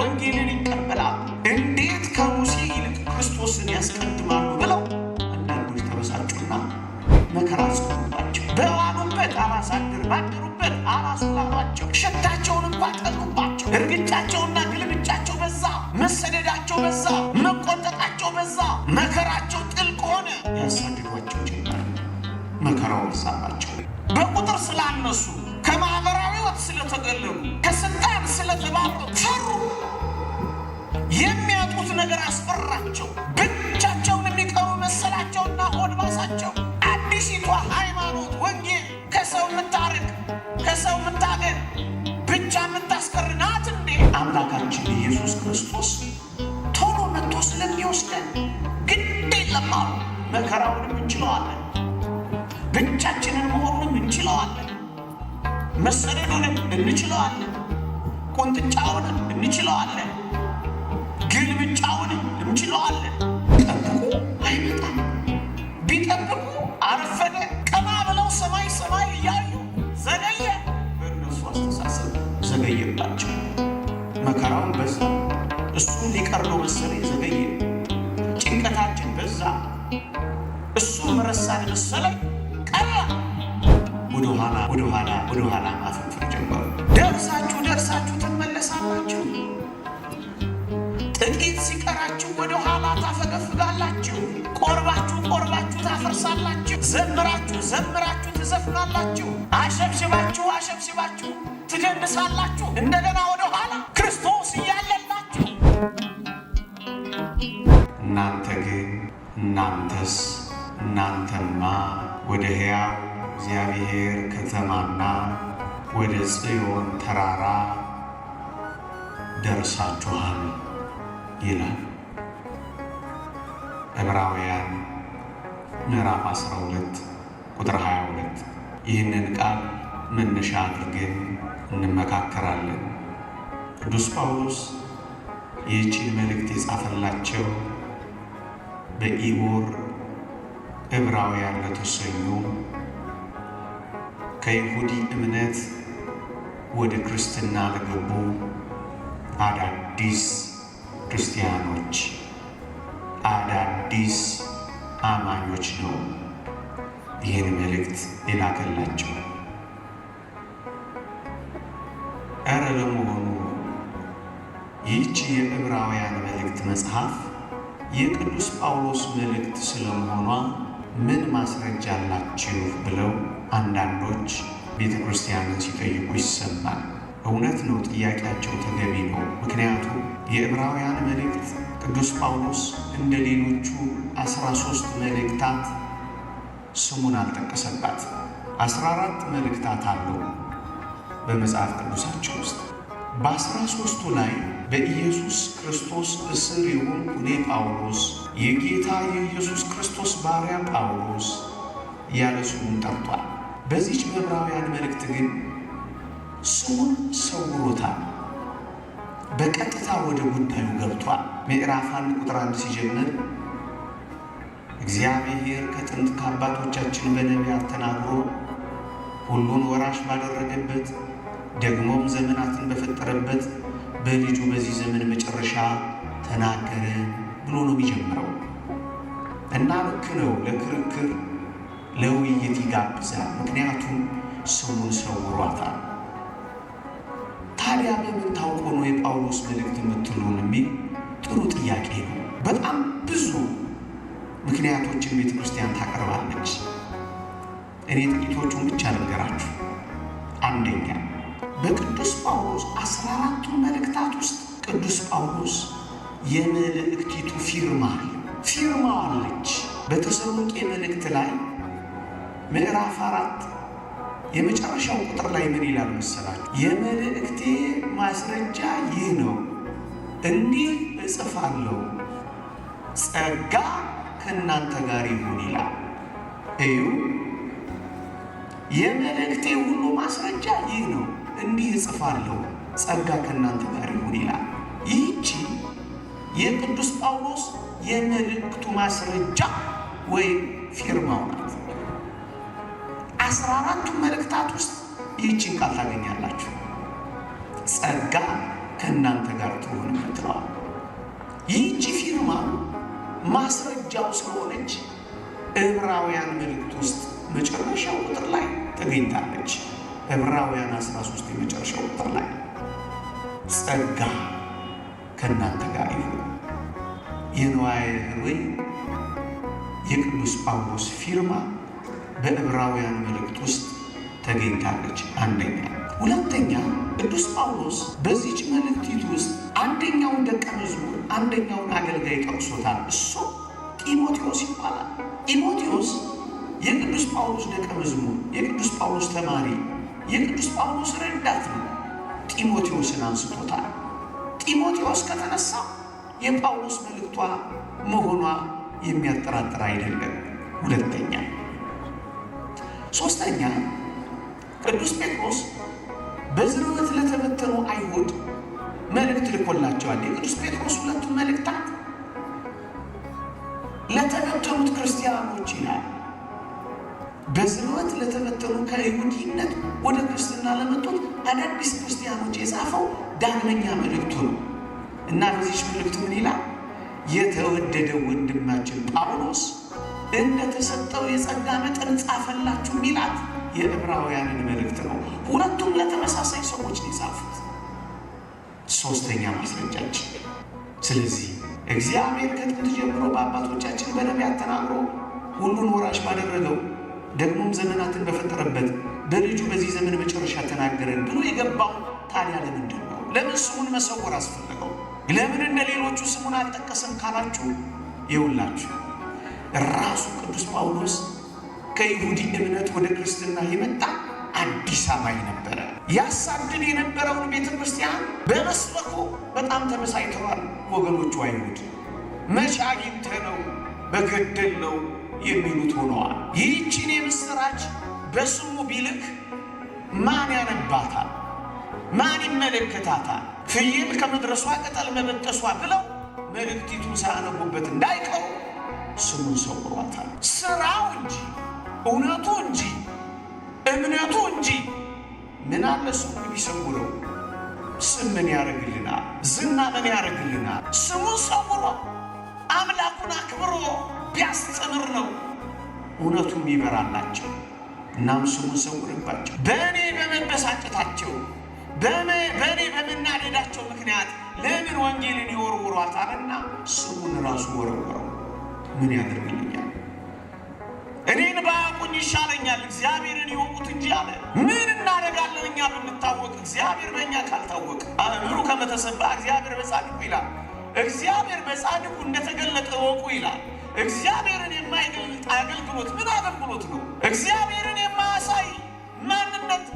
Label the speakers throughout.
Speaker 1: ወንጌልን ይቀበላሉ? እንዴት ከሙሴ ይልቅ ክርስቶስን ያስቀድማሉ ብለው አንዳንዶች ተበሳጩና መከራ አስቆሙባቸው። በዋሉበት አላሳድር ባደሩበት አላስላሏቸው። ሽታቸውንም ባጠኑባቸው። እርግጫቸውና ግልምጫቸው በዛ፣ መሰደዳቸው በዛ፣ መቆጠጣቸው በዛ፣ መከራቸው ጥልቅ ሆነ። ያሳድዷቸው ጀመር። መከራው በዛባቸው። በቁጥር ስላነሱ፣ ከማህበራዊ ሕይወት ስለተገለሉ፣ ከስልጣን ስለተባረሩ ፈሩ። የሚያጡት ነገር አስፈራቸው። ብቻቸውን የሚቀሩ መሰላቸውና ሆድ ባሳቸው። አዲሲቷ ሃይማኖት ወንጌል ከሰው የምታርቅ ከሰው የምታገር ብቻ የምታስቀር ናት እንዴ? አምላካችን ኢየሱስ ክርስቶስ ቶሎ መጥቶ ስለሚወስደን ግድ የለም አሉ። መከራውንም እንችለዋለን፣ ብቻችንን መሆኑንም እንችለዋለን፣ መሰደዱንም እንችለዋለን፣ ቁንጥጫውንም እንችለዋለን፣ ግልምጫውንም እንችለዋለን። ጠብቁ አይመጣም፣ ቢጠብቁ አረፈደ። ቀና ብለው ሰማይ ሰማይ እያዩ ዘገየ። በእነሱ አስተሳሰብ ዘገየባቸው። መከራውን በዛ። እሱም ሊቀር ነው መሰለኝ ዘገየ። ጭንቀታችን በዛ። እሱም ረሳን መሰለኝ ቀረ። ወደኋላ ማፈንፈር ጀመሩ። ደርሳችሁ ትመለሳላችሁ። ጥቂት ሲቀራችሁ ወደ ኋላ ታፈገፍጋላችሁ። ቆርባችሁ ታፈርሳላችሁ። ዘምራችሁ ትዘፍናላችሁ። አሸብሽባችሁ ትደንሳላችሁ። እንደገና ወደ ኋላ ክርስቶስ እያለላችሁ። እናንተማ ወደ ሕያው እግዚአብሔር ከተማና ወደ ጽዮን ተራራ ደርሳችኋል ይላል ዕብራውያን ምዕራፍ 12 ቁጥር 22። ይህንን ቃል መነሻ አድርገን እንመካከራለን። ቅዱስ ጳውሎስ ይህችን መልእክት የጻፈላቸው በኢቦር ዕብራውያን ለተሰኙ ከይሁዲ እምነት ወደ ክርስትና ለገቡ አዳዲስ ክርስቲያኖች፣ አዳዲስ አማኞች ነው ይህን መልእክት የላከላቸው። እረ ለመሆኑ ይህች የዕብራውያን መልእክት መጽሐፍ የቅዱስ ጳውሎስ መልእክት ስለመሆኗ ምን ማስረጃ አላችሁ ብለው አንዳንዶች ቤተ ክርስቲያንን ሲጠይቁ ይሰማል። እውነት ነው፣ ጥያቄያቸው ተገቢ ነው። ምክንያቱም የዕብራውያን መልእክት ቅዱስ ጳውሎስ እንደ ሌሎቹ 13 መልእክታት ስሙን አልጠቀሰባት። 14 መልእክታት አለው በመጽሐፍ ቅዱሳችን ውስጥ። በ13ቱ ላይ በኢየሱስ ክርስቶስ እስር የሆንኩ እኔ ጳውሎስ የጌታ የኢየሱስ ክርስቶስ ባሪያ ጳውሎስ ያለ ስሙን ጠርቷል። በዚች በዕብራውያን መልእክት ግን ስሙን ሰውሮታል። በቀጥታ ወደ ጉዳዩ ገብቷል። ምዕራፍ 1 ቁጥር 1 ሲጀምር እግዚአብሔር ከጥንት ከአባቶቻችን በነቢያት ተናግሮ ሁሉን ወራሽ ባደረገበት ደግሞም ዘመናትን በፈጠረበት በልጁ በዚህ ዘመን መጨረሻ ተናገረ ብሎ ነው የሚጀምረው እና ልክ ነው። ለክርክር ለውይይት ይጋብዛል። ምክንያቱም ስሙን ሰውሯታል። ታዲያ በምን ታውቆ ነው የጳውሎስ መልእክት የምትሉን የሚል ጥሩ ጥያቄ ነው። በጣም ብዙ ምክንያቶችን ቤተ ክርስቲያን ታቀርባለች። እኔ ጥቂቶቹን ብቻ ልንገራችሁ። አንደኛ፣ በቅዱስ ጳውሎስ 14ቱ መልእክታት ውስጥ ቅዱስ ጳውሎስ የመልእክቲቱ ፊርማ አለች። በተሰሎንቄ መልእክት ላይ ምዕራፍ 4 የመጨረሻው ቁጥር ላይ ምን ይላል መሰላችሁ? የመልእክቴ ማስረጃ ይህ ነው፣ እንዲህ እጽፋለሁ፣ ጸጋ ከእናንተ ጋር ይሁን ይላል። እዩ፣ የመልእክቴ ሁሉ ማስረጃ ይህ ነው፣ እንዲህ እጽፋለሁ፣ ጸጋ ከእናንተ ጋር ይሁን ይላል። ይህቺ የቅዱስ ጳውሎስ የመልእክቱ ማስረጃ ወይም ፊርማው ናት። 14ቱ መልእክታት ውስጥ ይህችን ቃል ታገኛላችሁ። ጸጋ ከእናንተ ጋር ትሆንበት ነው። ይህቺ ፊርማ ማስረጃው ስለሆነች ዕብራውያን መልእክት ውስጥ መጨረሻው ቁጥር ላይ ተገኝታለች። ዕብራውያን 13 የመጨረሻው ቁጥር ላይ ጸጋ ከእናንተ ጋር ይሁን። የንዋየ ኅሩይ የቅዱስ ጳውሎስ ፊርማ በዕብራውያን መልእክት ውስጥ ተገኝታለች። አንደኛ። ሁለተኛ ቅዱስ ጳውሎስ በዚች መልእክቲቱ ውስጥ አንደኛውን ደቀ መዝሙር አንደኛውን አገልጋይ ጠቅሶታል። እሱ ጢሞቴዎስ ይባላል። ጢሞቴዎስ የቅዱስ ጳውሎስ ደቀ መዝሙር፣ የቅዱስ ጳውሎስ ተማሪ፣ የቅዱስ ጳውሎስ ረዳት ነው። ጢሞቴዎስን አንስቶታል። ጢሞቴዎስ ከተነሳ የጳውሎስ መልእክቷ መሆኗ የሚያጠራጥር አይደለም። ሁለተኛ። ሶስተኛ ቅዱስ ጴጥሮስ በዝርወት ለተበተኑ አይሁድ መልእክት ልኮላቸዋል። የቅዱስ ጴጥሮስ ሁለቱም መልእክታት ለተበተኑት ክርስቲያኖች ይላል። በዝርወት ለተበተኑ ከይሁዲነት ወደ ክርስትና ለመጡት አዳዲስ ክርስቲያኖች የጻፈው ዳግመኛ መልእክቱ ነው እና በዚህ መልእክቱ ምን ይላል? የተወደደው ወንድማችን ጳውሎስ እንደተሰጠው የጸጋ መጠን ጻፈላችሁ ሚላት የዕብራውያንን መልእክት ነው። ሁለቱም ለተመሳሳይ ሰዎች ነው የጻፉት። ሶስተኛ ማስረጃችን። ስለዚህ እግዚአብሔር ከጥንት ጀምሮ በአባቶቻችን በነቢያት ተናግሮ ሁሉን ወራሽ ባደረገው ደግሞም ዘመናትን በፈጠረበት በልጁ በዚህ ዘመን መጨረሻ ተናገረን ብሎ የገባው ታዲያ ለምንድን ነው? ለምን ስሙን መሰወር አስፈለገው? ለምን እንደ ሌሎቹ ስሙን አልጠቀሰም ካላችሁ ይውላችሁ ራሱ ቅዱስ ጳውሎስ ከይሁዲ እምነት ወደ ክርስትና የመጣ አዲስ አማኝ ነበረ። ያሳድድ የነበረውን ቤተ ክርስቲያን በመስበኩ በጣም ተመሳይተዋል ወገኖቹ አይሁድ። መቼ አግኝተህ ነው በገደል ነው የሚሉት ሆነዋል። ይህችን የምስራች በስሙ ቢልክ ማን ያነባታል? ማን ይመለከታታል? ፍየል ከመድረሷ ቅጠል መበጠሷ ብለው መልእክቲቱን ሳያነቡበት እንዳይቀሩ ስሙን ሰውሯታል። ስራው እንጂ እውነቱ እንጂ እምነቱ እንጂ ምን አለ ስሙን ቢሰውረው? ስም ምን ያደርግልናል? ዝና ምን ያደርግልናል? ስሙን ሰውሮ አምላኩን አክብሮ ቢያስተምር ነው እውነቱም ይበራላቸው። እናም ስሙን ሰውርባቸው። በእኔ በመበሳጨታቸው በእኔ በመናደዳቸው ምክንያት ለምን ወንጌልን ይወርውሯታልና ስሙን ራሱ ወረወረው። ምን ያደርግልኛል? እኔን ባያውቁኝ ይሻለኛል፣ እግዚአብሔርን ይወቁት እንጂ አለ። ምን እናደርጋለን እኛ ብንታወቅ እግዚአብሔር በእኛ ካልታወቅ? አእምሩ ከመተሰባ እግዚአብሔር በጻድቁ ይላል። እግዚአብሔር በጻድቁ እንደተገለጠ ወቁ ይላል። እግዚአብሔርን የማይገልጥ አገልግሎት ምን አገልግሎት ነው? እግዚአብሔርን የማያሳይ ማንነት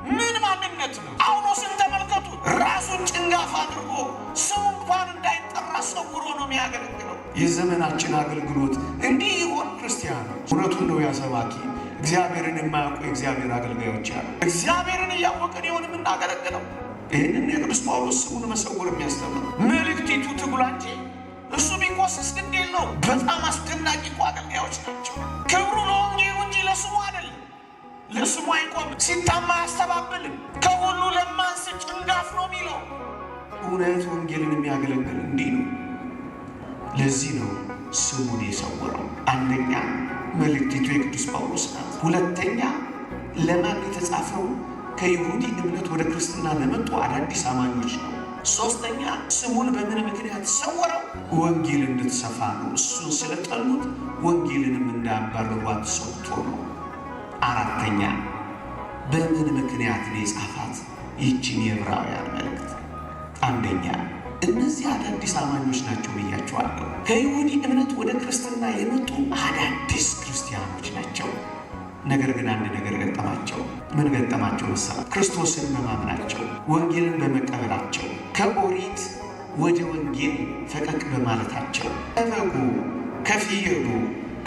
Speaker 1: ምን ማንነት ነው? ጳውሎስን ተመልከቱ። ራሱን ጭንጋፍ አድርጎ ስሙ እንኳን እንዳይጠራ ሰውሮ ነው የሚያገለግለው። የዘመናችን አገልግሎት እንዲህ ይሆን? ክርስቲያኖች እውነቱን ነው ያሰባኪ እግዚአብሔርን የማያውቁ የእግዚአብሔር አገልጋዮች አሉ። እግዚአብሔርን እያወቅን ይሆን የምናገለግለው? ይህንን የቅዱስ ጳውሎስ ስሙን መሰወር የሚያስተምር መልእክቲቱ ትጉላ እንጂ እሱ ቢቆስስ ግድ የለው። በጣም አስደናቂ እኮ አገልጋዮች ናቸው። ክብሩ ለወንጌሉ እንጂ ለስሙ አይደለም። ለስሙ አይቆምም። ሲታማ አያስተባብልም። ከሁሉ ለማንስ ጭንጋፍ ነው የሚለው። እውነት ወንጌልን የሚያገለግል እንዲህ ነው። ለዚህ ነው ስሙን የሰወረው። አንደኛ መልእክቲቱ የቅዱስ ጳውሎስ ናት። ሁለተኛ ለማን የተጻፈው? ከይሁዲ እምነት ወደ ክርስትና ለመጡ አዳዲስ አማኞች ነው። ሶስተኛ ስሙን በምን ምክንያት ሰወረው? ወንጌል እንድትሰፋ ነው። እሱን ስለጠሉት ወንጌልንም እንዳያባርሯት ሰውቶ ነው። አራተኛ በምን ምክንያት ነው የጻፋት ይህችን የዕብራውያን መልእክት? አንደኛ እነዚህ አዳዲስ አማኞች ናቸው ብያቸዋለሁ። ከይሁዲ እምነት ወደ ክርስትና የመጡ አዳዲስ ክርስቲያኖች ናቸው። ነገር ግን አንድ ነገር ገጠማቸው። ምን ገጠማቸው መሰላችሁ? ክርስቶስን በማመናቸው ወንጌልን በመቀበላቸው ከኦሪት ወደ ወንጌል ፈቀቅ በማለታቸው ከበጉ፣ ከፍየሉ፣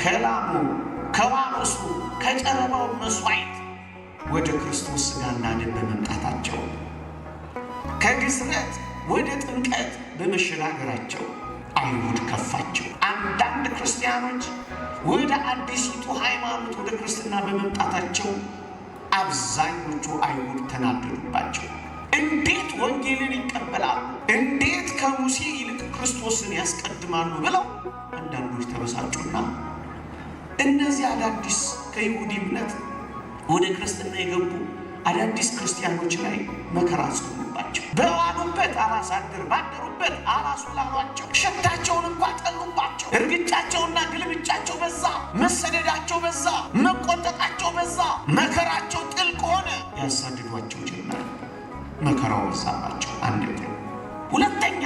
Speaker 1: ከላሙ፣ ከዋኖሱ፣ ከጨረባው መስዋዕት ወደ ክርስቶስ ሥጋና ደም በመምጣታቸው ከግዝረት ወደ ጥምቀት በመሸጋገራቸው አይሁድ ከፋቸው። አንዳንድ ክርስቲያኖች ወደ አዲሲቱ ሃይማኖት ወደ ክርስትና በመምጣታቸው አብዛኞቹ አይሁድ ተናደዱባቸው። እንዴት ወንጌልን ይቀበላሉ? እንዴት ከሙሴ ይልቅ ክርስቶስን ያስቀድማሉ? ብለው አንዳንዶች ተበሳጩና እነዚህ አዳዲስ ከይሁዲ እምነት ወደ ክርስትና የገቡ አዳዲስ ክርስቲያኖች ላይ መከራ ጽኑባቸው። በዋሉበት አላሳድር ባደሩበት አላስውላሏቸው። ሽታቸውን እንኳ ጠሉባቸው። እርግጫቸውና ግልምጫቸው በዛ፣ መሰደዳቸው በዛ፣ መቆጠጣቸው በዛ፣ መከራቸው ጥልቅ ሆነ። ያሳድዷቸው ጀመረ። መከራው በዛባቸው። አንደኛ። ሁለተኛ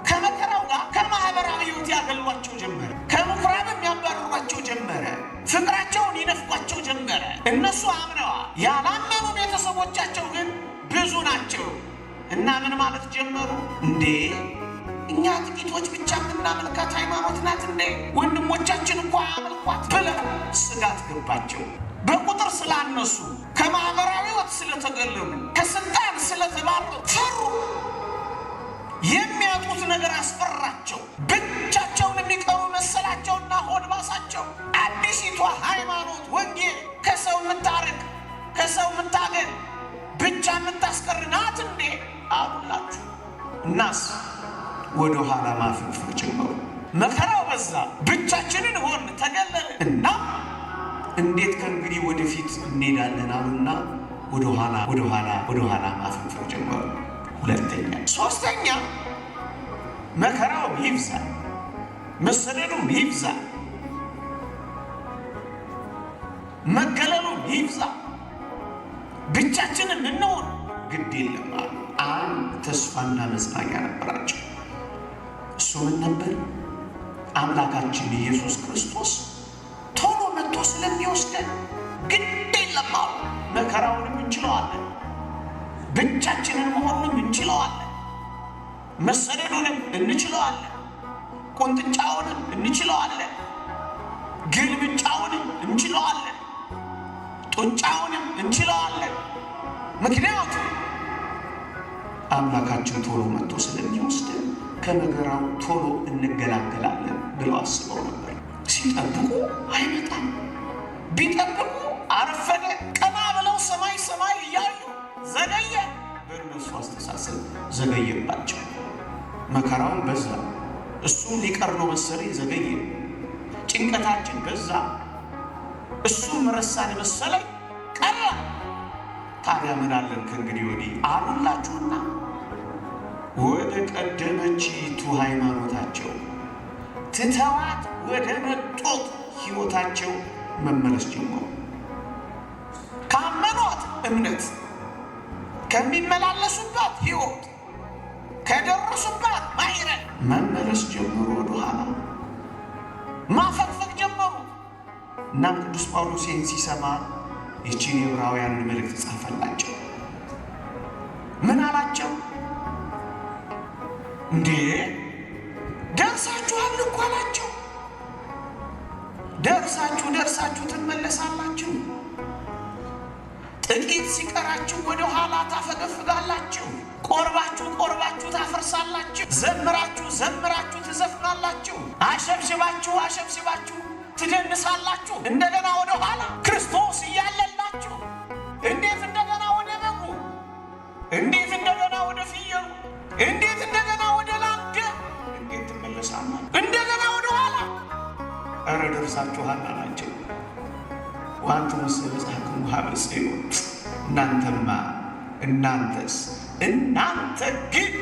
Speaker 1: ከመከራው ጋር ከማህበራዊ ሕይወት ያገሏቸው ጀመረ። ከምኩራብም ያባረሯቸው ጀመረ። ፍቅራቸውን ይነፍቋቸው ጀመረ። እነሱ አምነዋል። ያላመኑ ቤተሰቦቻቸው ግን ብዙ ናቸው እና ምን ማለት ጀመሩ? እንዴ እኛ ጥቂቶች ብቻ የምናመልካት ሃይማኖት ናት እንዴ? ወንድሞቻችን እንኳ ያመልኳት ብለው ስጋት ገባቸው። በቁጥር ስላነሱ፣ ከማህበራዊ ሕይወት ስለተገለሉ፣ ከስልጣን ስለተባረሩ ፈሩ። የሚያጡት ነገር አስፈራቸው። ብቻቸውን የሚቀሩ መሰላቸውና ሆድ ባሳቸው። አዲሲቷ ሃይማኖት ወንጌል ከሰው የምታርቅ ከሰው የምታገል ብቻ የምታስቀር ናት እንዴ አሉላችሁ። እናስ ወደ ኋላ ማፈግፈግ ጀመሩ። መከራው በዛ፣ ብቻችንን ሆን ተገለልን እና እንዴት ከእንግዲህ ወደፊት እንሄዳለን አሉና ወደ ኋላ ማፈግፈግ ጀመሩ። ሁለተኛ። ሶስተኛ መከራው ይብዛ፣ መሰደዱም ይብዛ፣ መገለሉም ይብዛ፣ ብቻችንን እንሆን ግድ የለም አሉ። አንድ ተስፋና መጽናኛ ነበራቸው። እሱ ምን ነበር? አምላካችን ኢየሱስ ክርስቶስ ቶሎ መጥቶ ስለሚወስደን ግድ የለም አሉ። መከራውንም እንችለዋለን፣ ብቻችንን መሆኑንም እንችለዋለን፣ መሰደዱንም እንችለዋለን፣ ቁንጥጫውንም እንችለዋለን፣ ግልብጫውንም እንችለዋለን፣ ጡንጫውንም እንችለዋለን። ምክንያቱም አምላካችን ቶሎ መጥቶ ስለሚወስደን ከመከራው ቶሎ እንገላገላለን ብለው አስበው ነበር። ሲጠብቁ አይመጣም፣ ቢጠብቁ አረፈደ። ቀና ብለው ሰማይ እያዩ ዘገየ። በእነሱ አስተሳሰብ ዘገየባቸው። መከራውን በዛ፣ እሱም ሊቀር ነው መሰለኝ ዘገየ። ጭንቀታችን በዛ፣ እሱም ረሳን መሰለኝ ቀረ። ታዲያ ምን አለን ከእንግዲህ ወዲህ አሉላችሁና ወደ ቀደመችቱ ሃይማኖታቸው ትተዋት ወደ መጡት ሕይወታቸው መመለስ ጀመሩ። ካመኗት እምነት፣ ከሚመላለሱባት ሕይወት፣ ከደረሱባት ማይረን መመለስ ጀመሩ። ወደኋላ ማፈግፈግ ጀመሩ። እናም ቅዱስ ጳውሎስ ይህን ሲሰማ ይህችን የዕብራውያን መልእክት ጻፈላቸው። ምን አላቸው? እንዴ ደርሳችኋል እኮ አላቸው። ደርሳችሁ ትመለሳላችሁ። ጥቂት ሲቀራችሁ ወደ ኋላ ታፈገፍጋላችሁ። ቆርባችሁ ታፈርሳላችሁ። ዘምራችሁ ትዘፍናላችሁ። አሸብሽባችሁ ትደንሳላችሁ። እንደገና ወደ ኋላ ክርስቶስ እያለላችሁ እንዴት እንደገና ወደ በጉ፣ እንዴት እንደገና ወደ ፍየሉ፣ እንዴት እንደገና ወደ ላምደ እንዴት ትመለሳላችሁ? እንደገና ወደ ኋላ። ኧረ ደርሳችኋል አላቸው። ዋንቱ መስበጻክሙ ሀበ ጽዮን፣ እናንተ ግን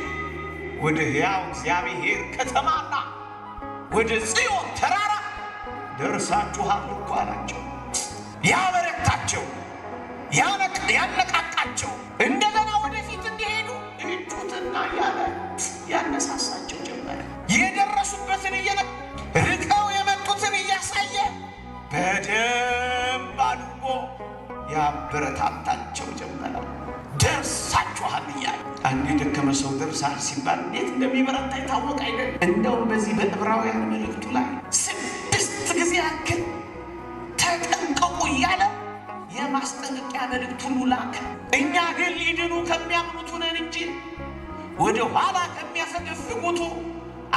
Speaker 1: ወደ ሕያው እግዚአብሔር ከተማና ወደ ጽዮን ተራራ ደርሳችኋል እኮ አላቸው። ያበረታቸው፣ ያነቃቃቸው፣ እንደገና ወደፊት እንዲሄዱ እጁትና ያነሳሳቸው ጀመረ። የደረሱበትን ርቀው የመጡትን እያሳየ በደንብ አድርጎ ያበረታታቸው ጀመረ። ደርሳችኋል እያለ አንድ የደከመ ሰው ደርሳል ሲባል እንዴት እንደሚበረታ የታወቀ አይደለም። እንደውም በዚህ በዕብራውያን መልእክቱ ላይ 6 ጊዜ ያክል ተጠንቀቁ እያለ የማስጠንቀቂያ መልእክት ሁሉ ላከ። እኛ ግን ሊድኑ ከሚያምኑት ነን እንጂ ወደ ኋላ ከሚያፈገፍጉቱ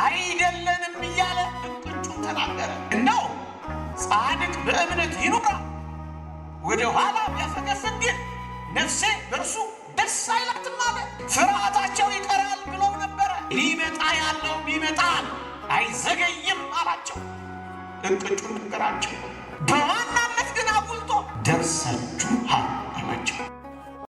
Speaker 1: አይደለንም እያለ እንቅጩን ተናገረ። እንደው ጻድቅ በእምነት ይኑራ፣ ወደ ኋላ ቢያፈገፍግ ግን ነፍሴ በእርሱ ደስ አይላትም አለ። ፍርሃታቸው ይቀራል ብለው ነበረ። ሊመጣ ያለው ይመጣል አይዘገይም አላቸው። እቅጩን ነገራቸው። በዋናነት ግን አጉልቶ ደርሳችኋል